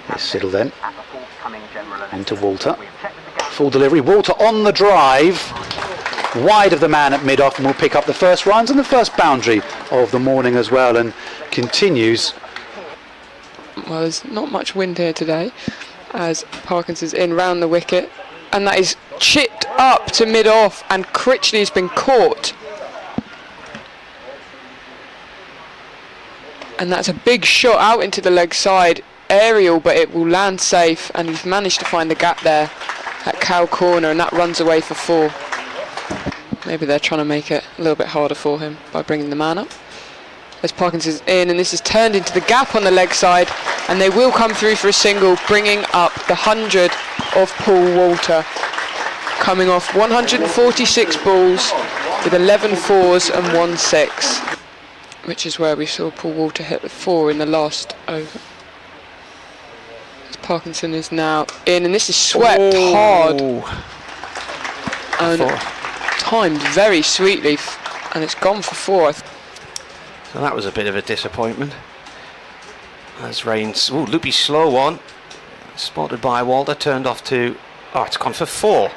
It's Siddle then, into Walter, full delivery, Walter on the drive, wide of the man at mid-off, and will pick up the first runs and the first boundary of the morning as well, and continues. Well, there's not much wind here today, as Parkinson's in round the wicket, and that is chipped up to mid-off, and Critchley's been caught. And that's a big shot out into the leg side, aerial, but it will land safe, and he's managed to find the gap there at cow corner, and that runs away for 4. Maybe they're trying to make it a little bit harder for him by bringing the man up. As Parkinson's in, and this is turned into the gap on the leg side, and they will come through for a single, bringing up the 100 of Paul Walter, coming off 146 balls with 11 fours and 1 6, which is where we saw Paul Walter hit the 4 in the last over. As Parkinson is now in, and this is swept hard and timed very sweetly, and it's gone for 4. So that was a bit of a disappointment. As Rains, loopy slow one, spotted by Walter, turned off to, it's gone for 4.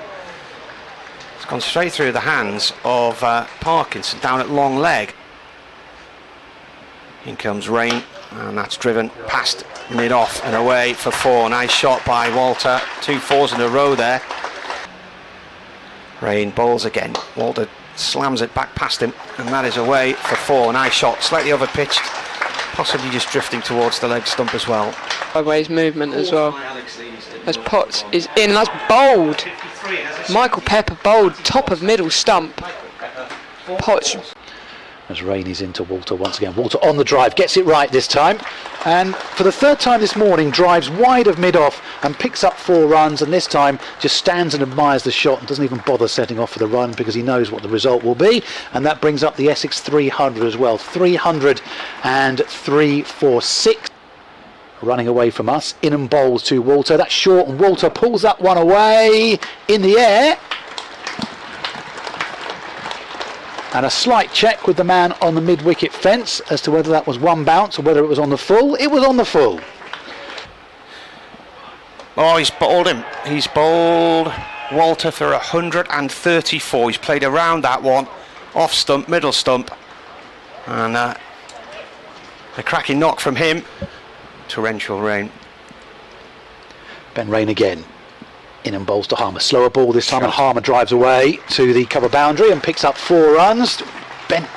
It's gone straight through the hands of Parkinson down at long leg. In comes Rain, and that's driven past mid-off and away for 4. Nice shot by Walter, 2 4s in a row there. Rain bowls again, Walter slams it back past him, and that is away for 4. Nice shot, slightly overpitched, possibly just drifting towards the leg stump as well. Sideways movement as well. As Potts is in, that's bowled. Michael Pepper bowled top of middle stump. Potts. As Rain is into Walter once again. Walter on the drive, gets it right this time, and for the 3rd time this morning drives wide of mid-off and picks up 4 runs, and this time just stands and admires the shot and doesn't even bother setting off for the run because he knows what the result will be, and that brings up the Essex 300 as well. 303 for 6. Running away from us, in and bowls to Walter. That's short, and Walter pulls that one away in the air. And a slight check with the man on the mid-wicket fence as to whether that was one bounce or whether it was on the full. It was on the full. Oh, he's bowled him. He's bowled Walter for 134. He's played around that one, off stump, middle stump, and a cracking knock from him. Torrential rain. Ben Rain again. In and bowls to Harmer. Slower ball this time, and Harmer drives away to the cover boundary and picks up 4 runs. Bent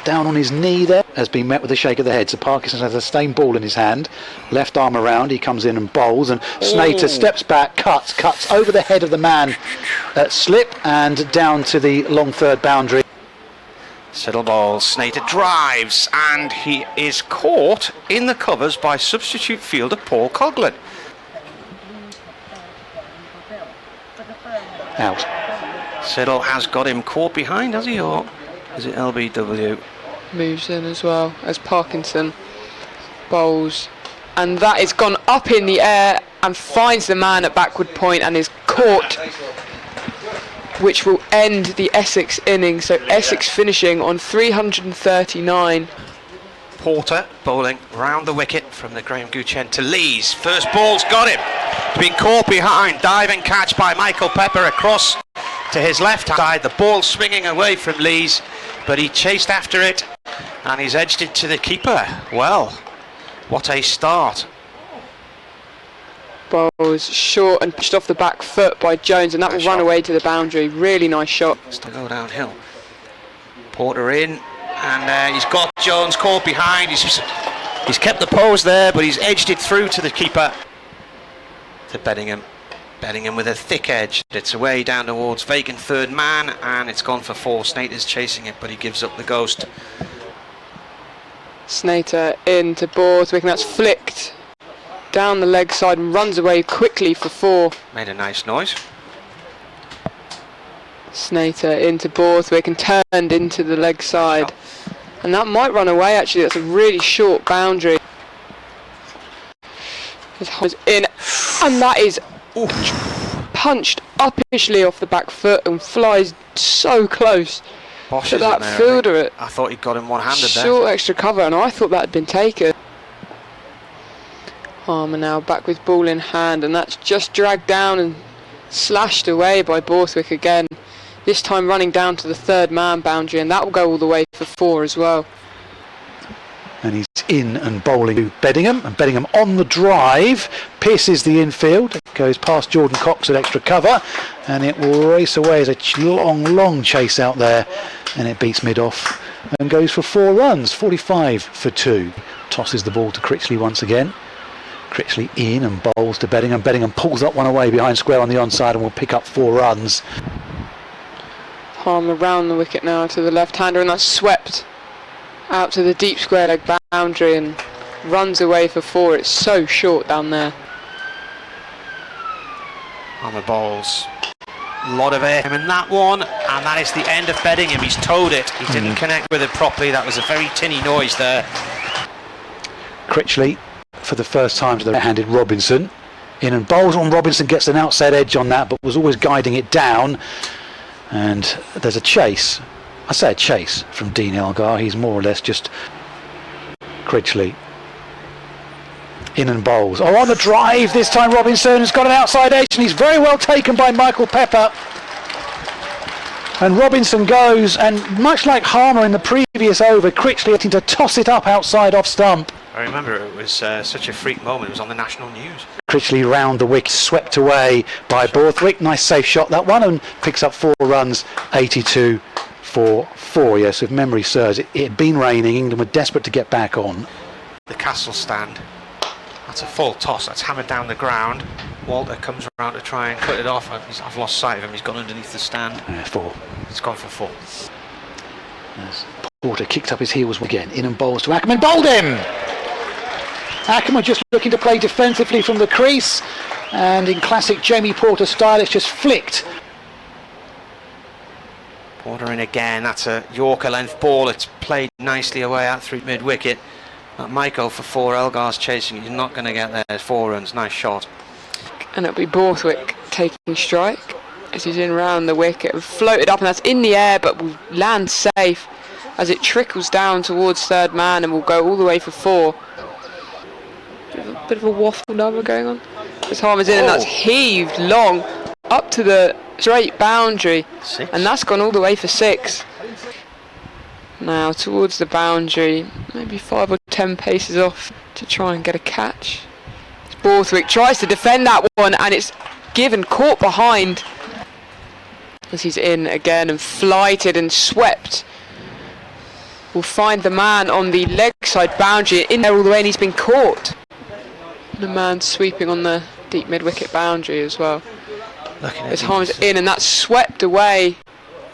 down on his knee there, has been met with a shake of the head. So Parkinson has a stained ball in his hand, left arm around, he comes in and bowls, and Snater steps back, cuts over the head of the man at slip and down to the long 3rd boundary. Siddle ball, Snater drives, and he is caught in the covers by substitute fielder Paul Coughlin. Out. Siddle has got him caught behind, has he, or is it LBW? Moves in as well as Parkinson bowls, and that is gone up in the air and finds the man at backward point and is caught, which will end the Essex innings. So Essex finishing on 339. Porter bowling round the wicket from the Graham Gooch end to Lees. First ball's got him. He's been caught behind. Diving catch by Michael Pepper across to his left side. The ball swinging away from Lees, but he chased after it and he's edged it to the keeper. Well, what a start. Bowls short and pitched off the back foot by Jones, and that will run away to the boundary. Really nice shot. Has to go downhill. Porter in, and he's got Jones caught behind. He's kept the pose there, but he's edged it through to the keeper. To Bedingham with a thick edge. It's away down towards vacant 3rd man, and it's gone for 4. Snater's chasing it, but he gives up the ghost. Snater into Borthwick, and that's flicked down the leg side and runs away quickly for 4. Made a nice noise. Snater into Borthwick and turned into the leg side, and that might run away. Actually, that's a really short boundary. In, and that is punched uppishly off the back foot and flies so close to that fielder. I thought he got him one-handed there. Short extra cover, and I thought that had been taken. Harmer now back with ball in hand, and that's just dragged down and slashed away by Borthwick again. This time running down to the third man boundary, and that will go all the way for 4 as well. And he's in and bowling to Beddingham, and Beddingham on the drive pierces the infield. It goes past Jordan Cox at extra cover, and it will race away as a long chase out there, and it beats mid-off and goes for 4 runs, 45 for 2. Tosses the ball to Critchley once again. Critchley in and bowls to Beddingham. Beddingham pulls that one away behind square on the onside and will pick up 4 runs. Harmer round the wicket now to the left-hander, and that's swept out to the deep square leg boundary and runs away for 4. It's so short down there. On the bowls, a lot of air in that one, and that is the end of Beddingham. He's towed it. He didn't connect with it properly. That was a very tinny noise there. Critchley for the first time to the right-handed Robinson. In and bowls on. Robinson gets an outside edge on that, but was always guiding it down. And there's a chase. I say a chase from Dean Elgar. He's more or less just Critchley. In and bowls. Oh, on the drive this time Robinson has got an outside edge, and he's very well taken by Michael Pepper. And Robinson goes, and much like Harmer in the previous over, Critchley having to toss it up outside off stump. I remember it was such a freak moment. It was on the national news. Critchley round the wicket, swept away by Borthwick. Nice safe shot that one, and picks up 4 runs, 82 for 4. Yes, if memory serves, it had been raining. England were desperate to get back on. The Castle stand. That's a full toss. That's hammered down the ground. Walter comes around to try and cut it off. I've lost sight of him. He's gone underneath the stand. 4. It's gone for 4. As Porter kicked up his heels again. In and bowls to Ackerman. Bowled him! Ackerman just looking to play defensively from the crease, and in classic Jamie Porter style, it's just flicked. Porter in again. That's a Yorker length ball. It's played nicely away out through mid wicket. Michael for 4. Elgar's chasing. He's not going to get there. 4 runs. Nice shot. And it'll be Borthwick taking strike as he's in round the wicket. Floated up, and that's in the air, but will land safe as it trickles down towards third man and will go all the way for 4. Bit of a waffle number going on. As Harmer's in, and that's heaved long up to the straight boundary, 6. and that's gone all the way for 6. Now towards the boundary, maybe 5 or 10 paces off to try and get a catch. Borthwick tries to defend that one, and it's caught behind as he's in again and flighted and swept. Will find the man on the leg side boundary, in there all the way, and he's been caught. The man sweeping on the deep mid-wicket boundary as well. As Harmer's in, and that's swept away.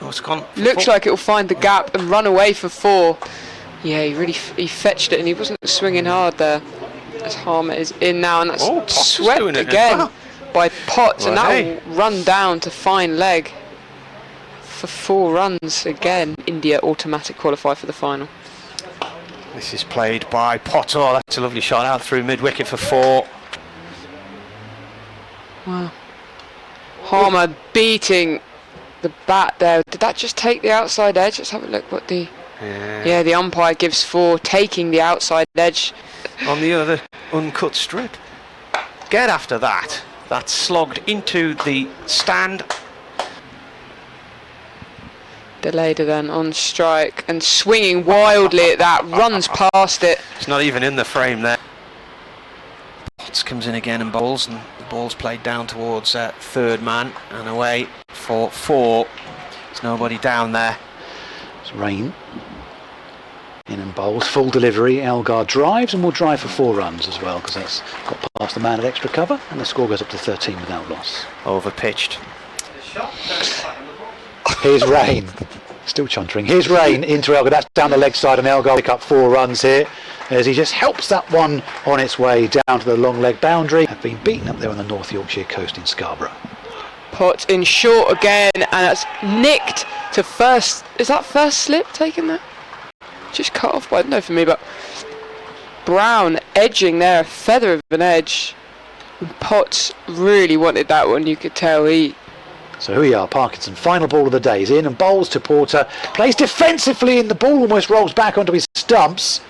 Oh, it's gone. Looks like it will find the gap and run away for 4. Yeah, he fetched it, and he wasn't swinging hard there. As Harmer is in now, and that's swept again by Potts, and that will run down to fine leg for 4 runs again. India automatic qualify for the final. This is played by Potter. That's a lovely shot out through mid-wicket for 4. Wow. Harmer beating the bat there. Did that just take the outside edge? Let's have a look what the... Yeah, the umpire gives 4, taking the outside edge. On the other uncut strip. Get after that. That's slogged into the stand. Delader then on strike and swinging wildly at that, runs past it. It's not even in the frame there. Potts comes in again and bowls, and the ball's played down towards third man and away for 4. There's nobody down there. It's Rain. In and bowls, full delivery. Elgar drives and will drive for 4 runs as well, because that's got past the man at extra cover, and the score goes up to 13 without loss. Over pitched. Here's Rain. Still chuntering. Here's Rain into Elgar. That's down the leg side, and Elgar pick up 4 runs here as he just helps that one on its way down to the long leg boundary. Have been beaten up there on the North Yorkshire coast in Scarborough. Potts in short again, and that's nicked to first. Is that first slip taken there? Just cut off by, I don't know for me, but Brown edging there, a feather of an edge. Potts really wanted that one, you could tell. So here we are, Parkinson, final ball of the day. He's in and bowls to Porter, plays defensively, and the ball almost rolls back onto his stumps.